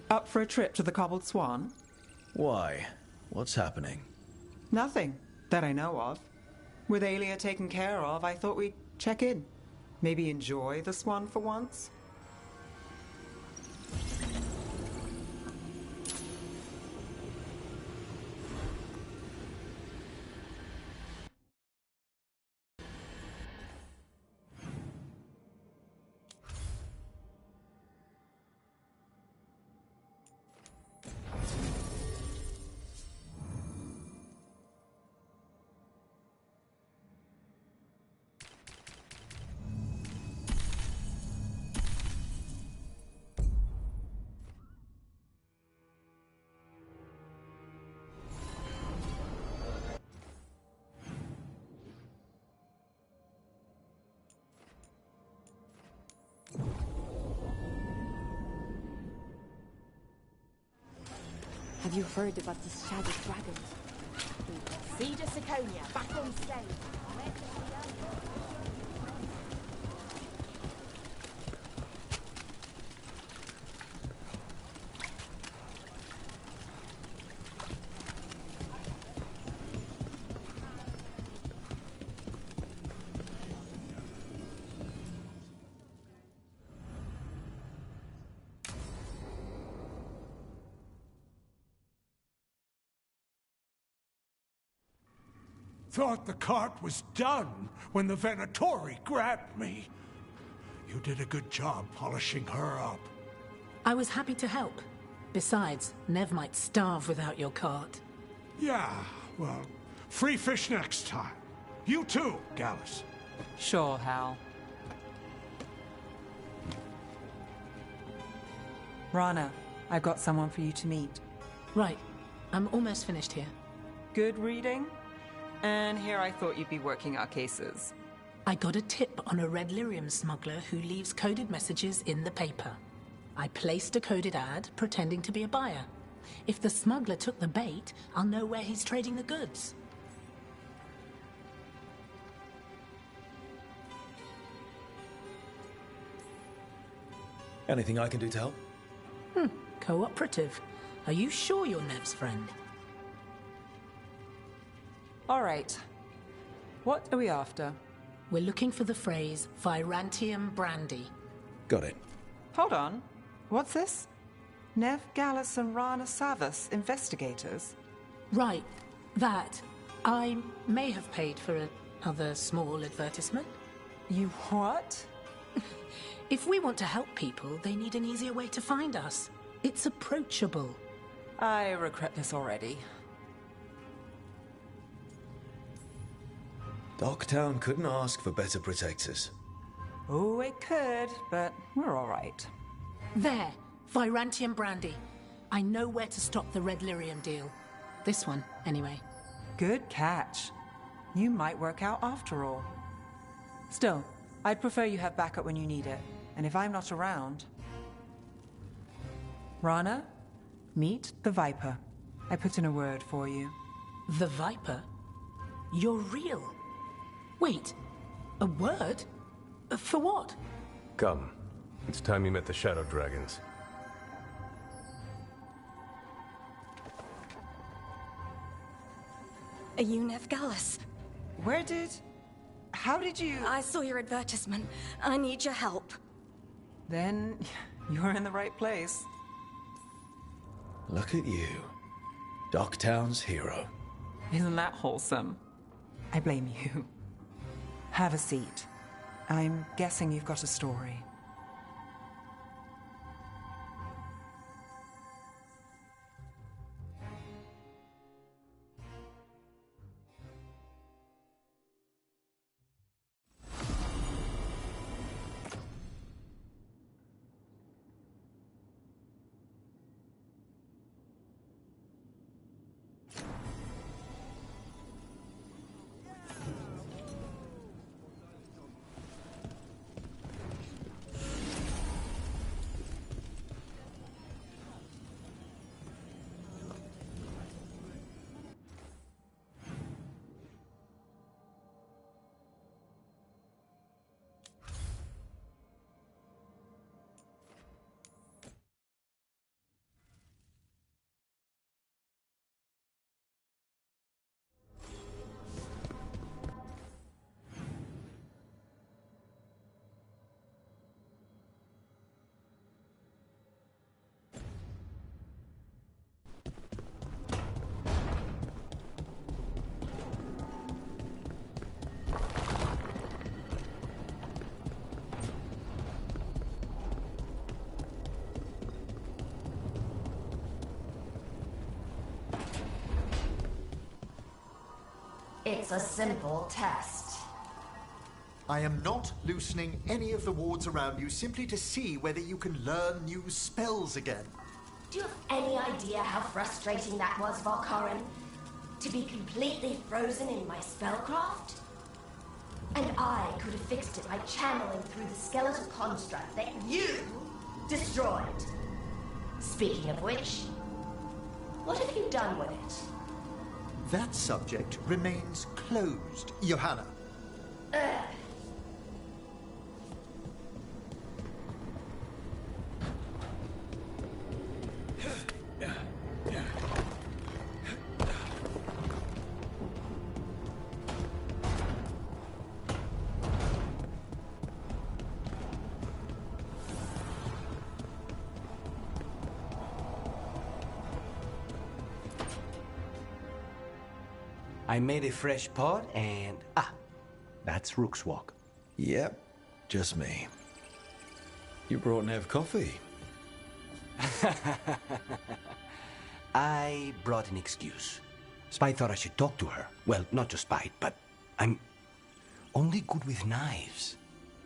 Up for a trip to the Cobbled Swan? Why? What's happening? Nothing that I know of. With Aelia taken care of, I thought we'd check in. Maybe enjoy the Swan for once? Have you heard about the Shadow Dragons? Siege of Siconia, back on stage. Thought the cart was done when the Venatori grabbed me. You did a good job polishing her up. I was happy to help. Besides, Nev might starve without your cart. Yeah, well, free fish next time. You too, Gallus. Sure, Hal. Rana, I've got someone for you to meet. Right. I'm almost finished here. Good reading? And here I thought you'd be working our cases. I got a tip on a red lyrium smuggler who leaves coded messages in the paper. I placed a coded ad pretending to be a buyer. If the smuggler took the bait, I'll know where he's trading the goods. Anything I can do to help? Cooperative. Are you sure you're Nev's friend? All right. What are we after? We're looking for the phrase Virantium Brandy. Got it. Hold on. What's this? Nev, Gallus, and Rana Savas, investigators. Right. That. I may have paid for another small advertisement. You what? If we want to help people, they need an easier way to find us. It's approachable. I regret this already. Docktown couldn't ask for better protectors. Oh, it could, but we're all right. There. Virantium Brandy. I know where to stop the red lyrium deal. This one, anyway. Good catch. You might work out after all. Still, I'd prefer you have backup when you need it. And if I'm not around... Rana, meet the Viper. I put in a word for you. The Viper? You're real. Wait, a word? For what? Come. It's time you met the Shadow Dragons. Are you Nev Gallus? How did you... I saw your advertisement. I need your help. Then you're in the right place. Look at you. Docktown's hero. Isn't that wholesome? I blame you. Have a seat. I'm guessing you've got a story. It's a simple test. I am not loosening any of the wards around you simply to see whether you can learn new spells again. Do you have any idea how frustrating that was, Valkarin? To be completely frozen in my spellcraft? And I could have fixed it by channeling through the skeletal construct that you destroyed. Speaking of which, what have you done with it? That subject remains closed, Johanna. I made a fresh pot and... that's Rook's Walk. Yep, just me. You brought Nev coffee. I brought an excuse. Spite thought I should talk to her. Well, not just Spite, but I'm only good with knives.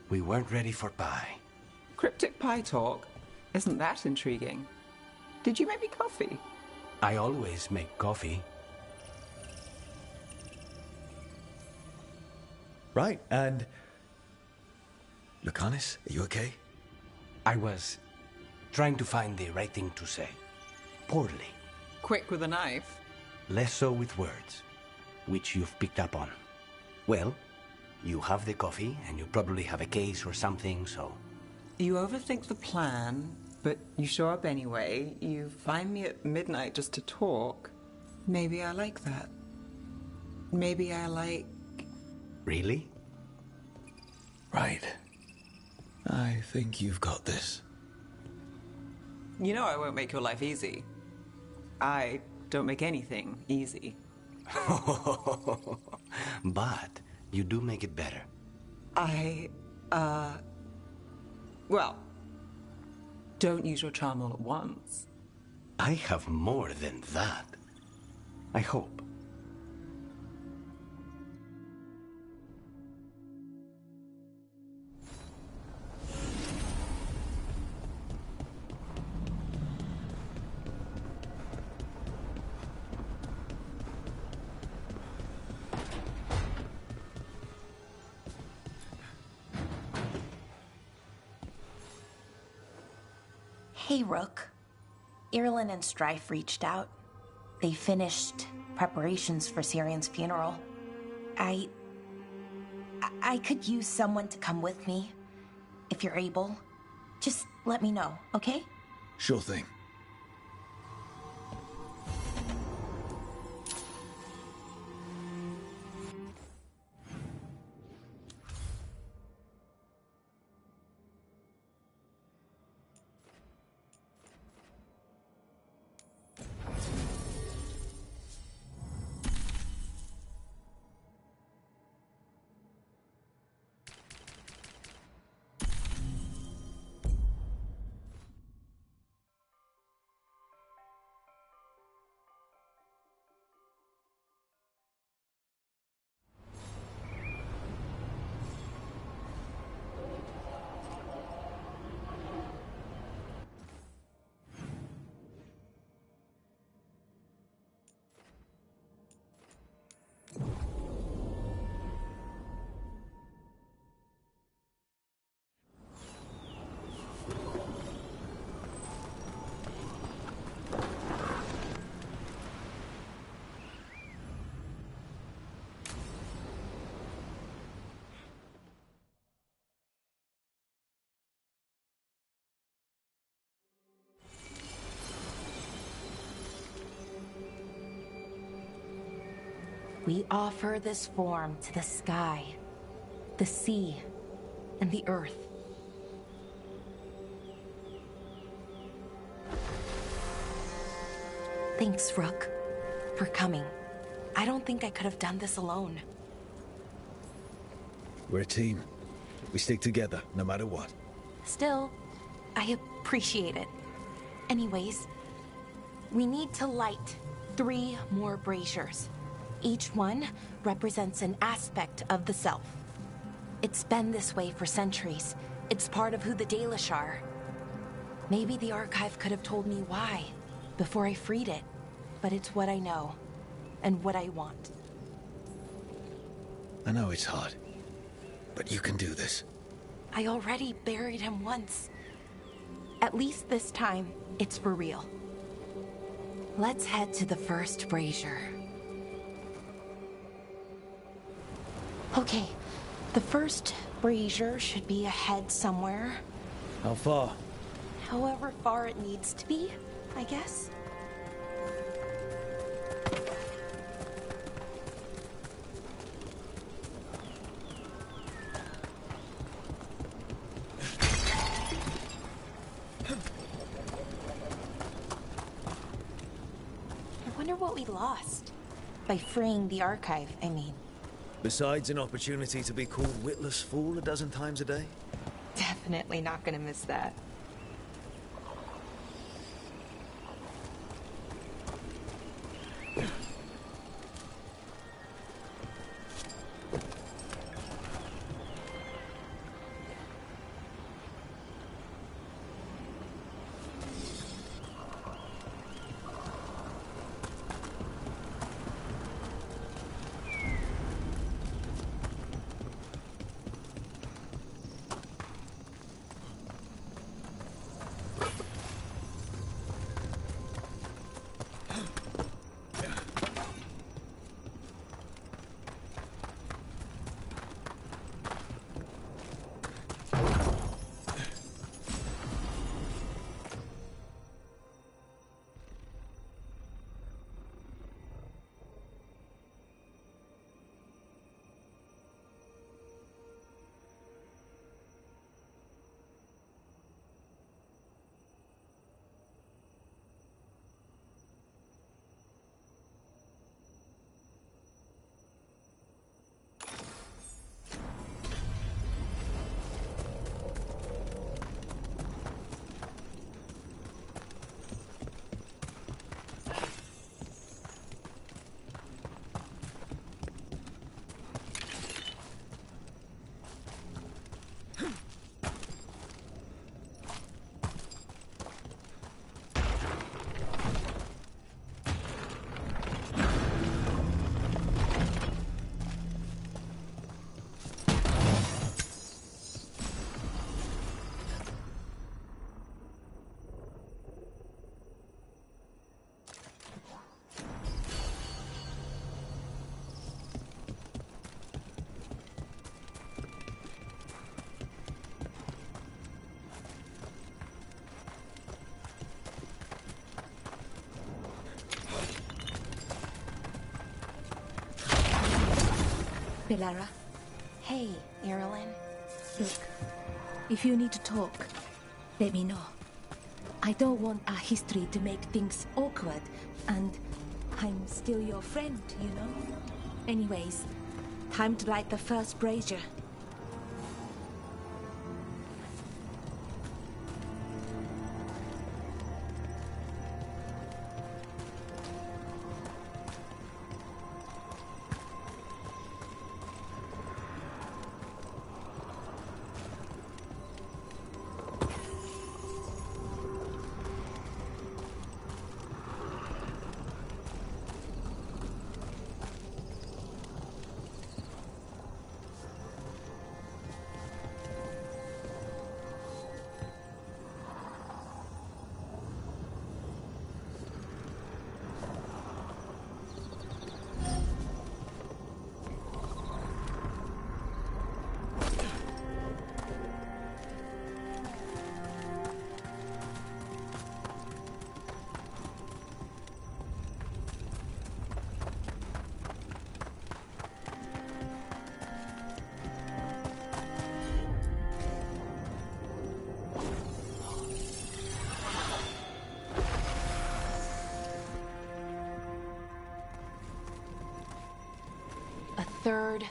We weren't ready for pie. Cryptic pie talk? Isn't that intriguing? Did you make me coffee? I always make coffee. Right, and... Lucanis, are you okay? I was trying to find the right thing to say. Poorly. Quick with a knife? Less so with words, which you've picked up on. Well, you have the coffee, and you probably have a case or something, so... You overthink the plan, but you show up anyway. You find me at midnight just to talk. Maybe I like that. Maybe I like... Really? Right. I think you've got this. You know I won't make your life easy. I don't make anything easy. But you do make it better. Well, don't use your charm all at once. I have more than that. I hope. Hey, Rook. Irulan and Strife reached out. They finished preparations for Syrian's funeral. I could use someone to come with me. If you're able, just let me know, okay? Sure thing. We offer this form to the sky, the sea, and the earth. Thanks, Rook, for coming. I don't think I could have done this alone. We're a team. We stick together, no matter what. Still, I appreciate it. Anyways, we need to light 3 more braziers. Each one represents an aspect of the self. It's been this way for centuries. It's part of who the Dalish are. Maybe the archive could have told me why before I freed it, but it's what I know and what I want. I know it's hard, but you can do this. I already buried him once. At least this time, it's for real. Let's head to the first brazier. Okay, the first brazier should be ahead somewhere. How far? However far it needs to be, I guess. I wonder what we lost. By freeing the archive, I mean. Besides an opportunity to be called witless fool a dozen times a day? Definitely not gonna miss that. Belara, Hey, Irilyn. look, if you need to talk, let me know. I don't want our history to make things awkward, and I'm still your friend, you know? Anyways, time to light the first brazier. Third,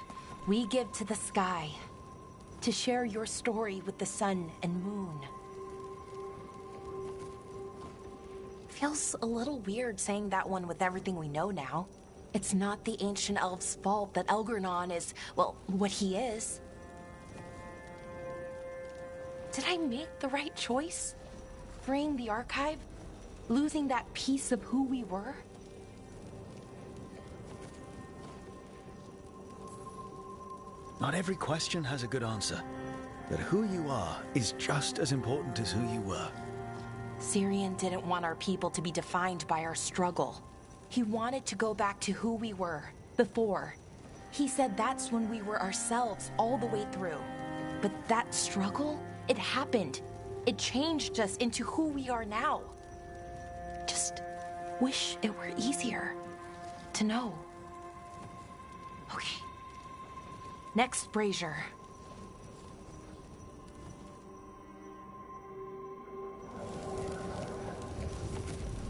we give to the sky, to share your story with the sun and moon. Feels a little weird saying that one with everything we know now. It's not the ancient elf's fault that Elgernon is, well, what he is. Did I make the right choice? Freeing the archive? Losing that piece of who we were? Not every question has a good answer, but who you are is just as important as who you were. Syrian didn't want our people to be defined by our struggle. He wanted to go back to who we were, before. He said that's when we were ourselves all the way through. But that struggle, it happened. It changed us into who we are now. Just wish it were easier to know. Okay. Next, Brazier.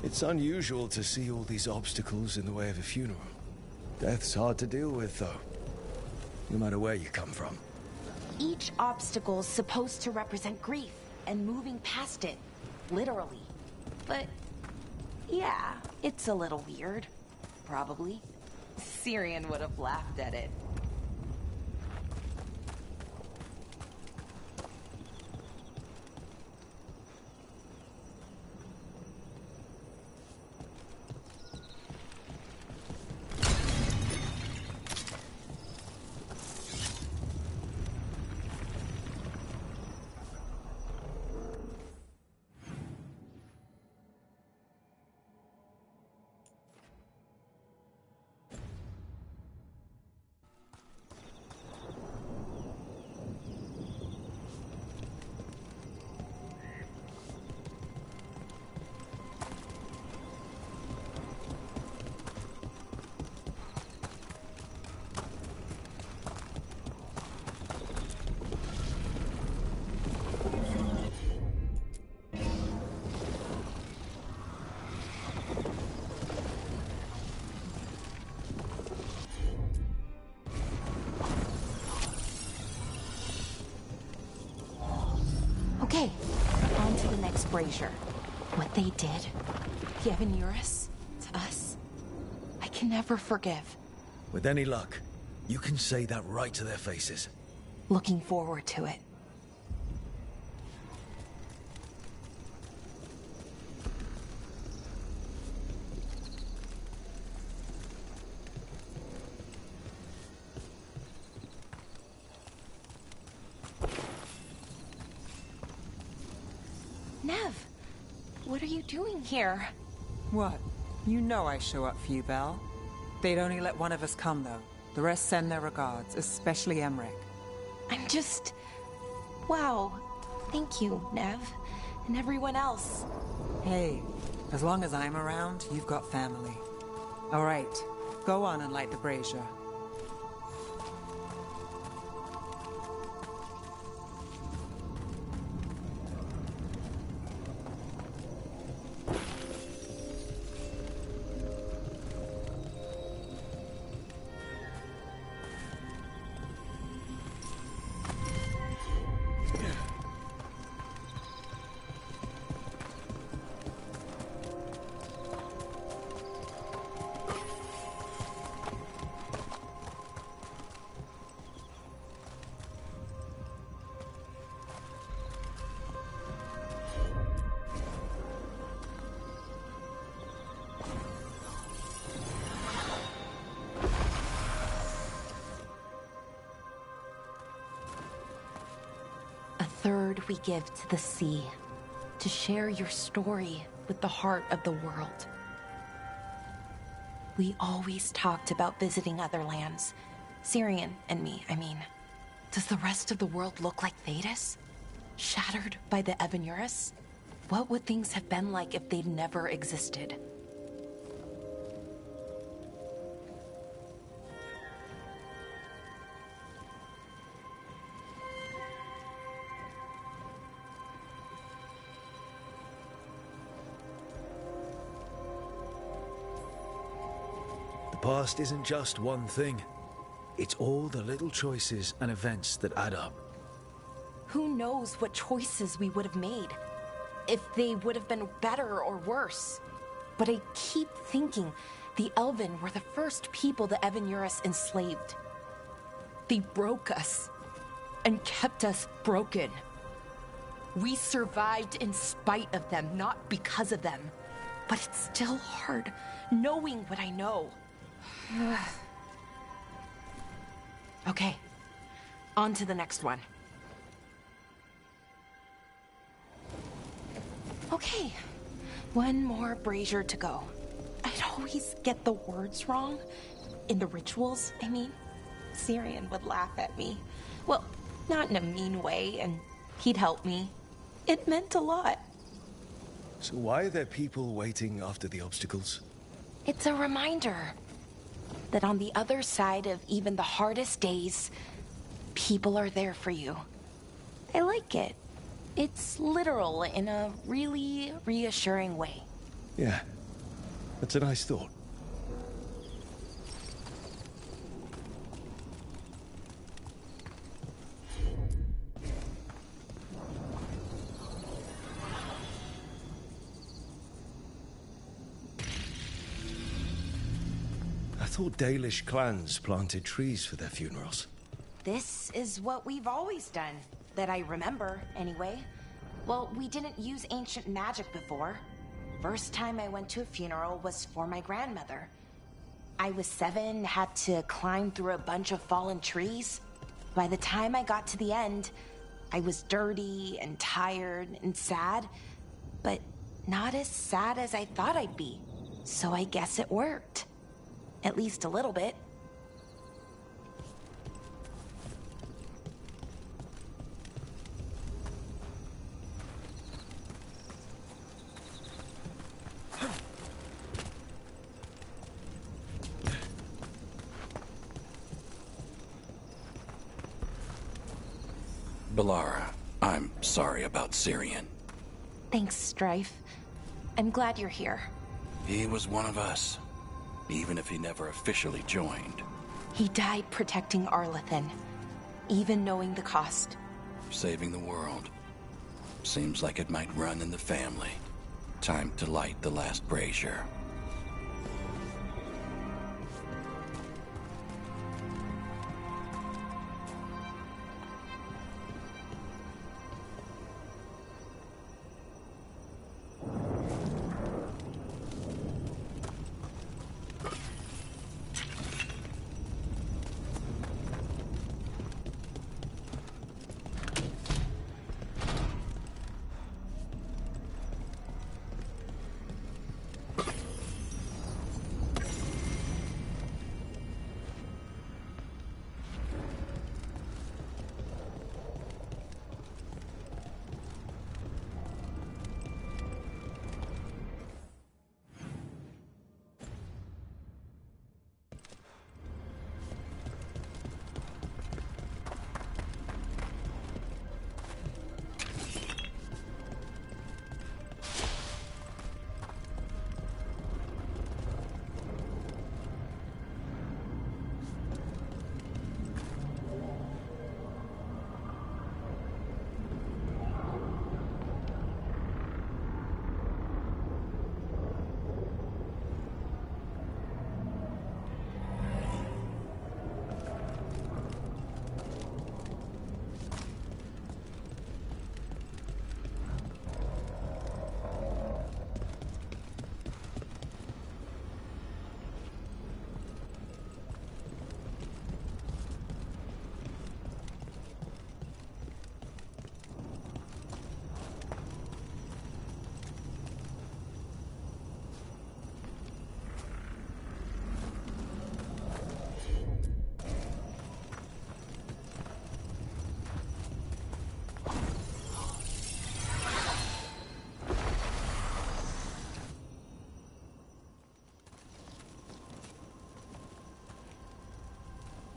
It's unusual to see all these obstacles in the way of a funeral. Death's hard to deal with, though, no matter where you come from. Each obstacle's supposed to represent grief and moving past it, literally. But, yeah, it's a little weird. Probably. Syrian would have laughed at it. Okay, on to the next Brazier. What they did, the Evanuris, to us, I can never forgive. With any luck, you can say that right to their faces. Looking forward to it. Nev, what are you doing here? What? You know I show up for you, Belle. They'd only let one of us come, though. The rest send their regards, especially Emmerich. I'm just... Wow. Thank you, Nev. And everyone else. Hey, as long as I'm around, you've got family. All right, go on and light the brazier. Third, we give to the sea, to share your story with the heart of the world. We always talked about visiting other lands. Syrian and me, I mean. Does the rest of the world look like Thedas? Shattered by the Evanuris? What would things have been like if they'd never existed? The past isn't just one thing. It's all the little choices and events that add up. Who knows what choices we would have made? If they would have been better or worse. But I keep thinking The Elven were the first people the Evan Eurus enslaved. They broke us and kept us broken. We survived in spite of them, not because of them. But it's still hard, knowing what I know. Okay, on to the next one. Okay, one more brazier to go. I'd always get the words wrong. In the rituals, I mean. Syrian would laugh at me. Well, not in a mean way, and he'd help me. It meant a lot. So why are there people waiting after the obstacles? It's a reminder that on the other side of even the hardest days, people are there for you. I like it. It's literal in a really reassuring way. Yeah, that's a nice thought. I thought Dalish clans planted trees for their funerals. This is what we've always done, that I remember, anyway. Well, we didn't use ancient magic before. First time I went to a funeral was for my grandmother. I was 7, had to climb through a bunch of fallen trees. By the time I got to the end, I was dirty and tired and sad, but not as sad as I thought I'd be. So I guess it worked. At least a little bit. Balara, I'm sorry about Syrian. Thanks, Strife. I'm glad you're here. He was one of us, even if he never officially joined. He died protecting Arlathan, even knowing the cost. Saving the world. Seems like it might run in the family. Time to light the last brazier.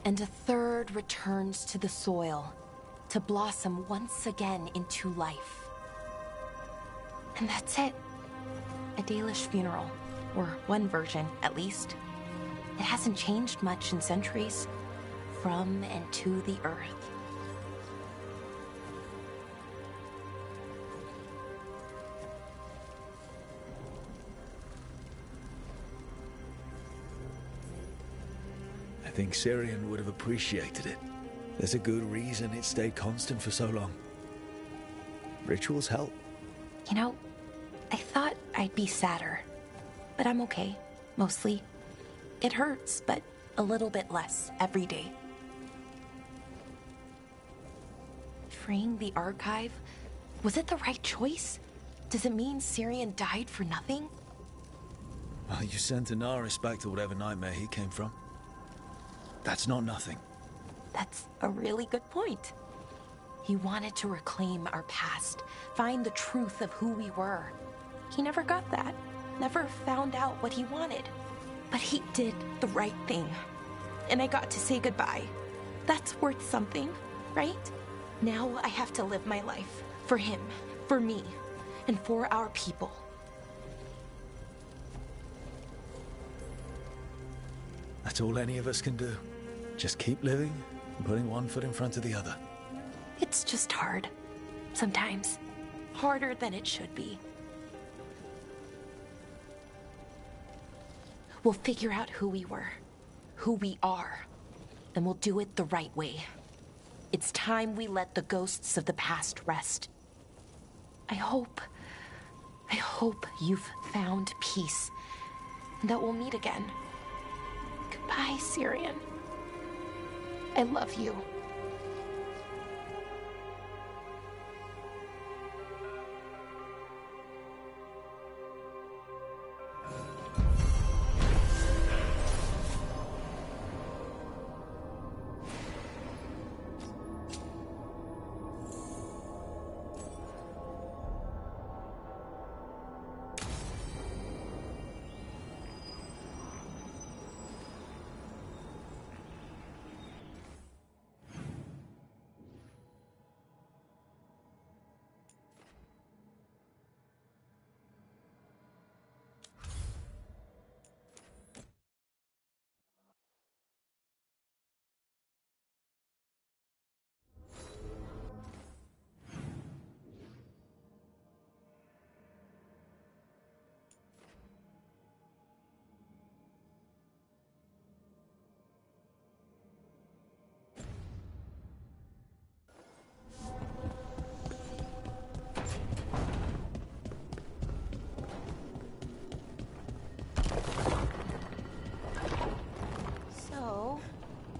And a third returns to the soil, to blossom once again into life. And that's it. A Dalish funeral, or one version, at least. It hasn't changed much in centuries, from and to the earth. think Syrian would have appreciated it. There's a good reason it stayed constant for so long. Rituals help. You know, I thought I'd be sadder, but I'm okay, mostly. It hurts, but a little bit less every day. Freeing the archive, was it the right choice? Does it mean Syrian died for nothing? Well, you sent Anaris back to whatever nightmare he came from. That's not nothing. That's a really good point. He wanted to reclaim our past, find the truth of who we were. He never got that, never found out what he wanted. But he did the right thing. And I got to say goodbye. That's worth something, right? Now I have to live my life. For him, for me, and for our people. That's all any of us can do. Just keep living and putting one foot in front of the other. It's just hard. Sometimes. Harder than it should be. We'll figure out who we were, who we are, and we'll do it the right way. It's time we let the ghosts of the past rest. I hope you've found peace, and that we'll meet again. Goodbye, Syrian. I love you.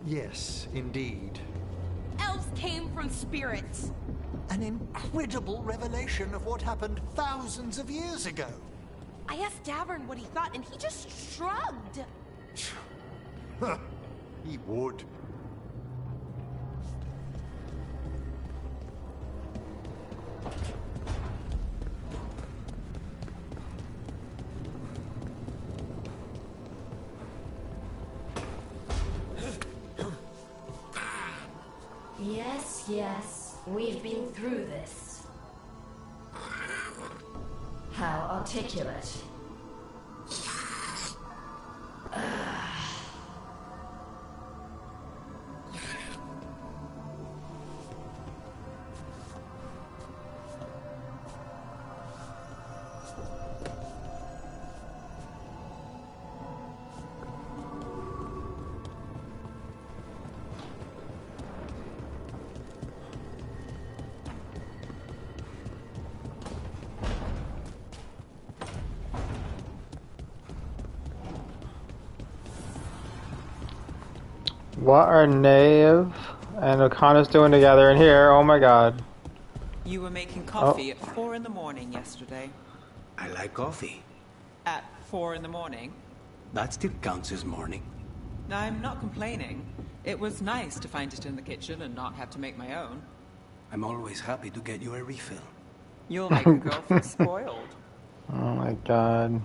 Yes, indeed. Elves came from spirits. An incredible revelation of what happened thousands of years ago. I asked Davern what he thought, and he just shrugged. He would. Yes, we've been through this. How articulate. What are Nave and O'Connor's doing together in here? Oh my god. You were making coffee at 4 in the morning yesterday. I like coffee. At 4 in the morning? That still counts as morning. I'm not complaining. It was nice to find it in the kitchen and not have to make my own. I'm always happy to get you a refill. You'll make a girl feel spoiled. Oh my god.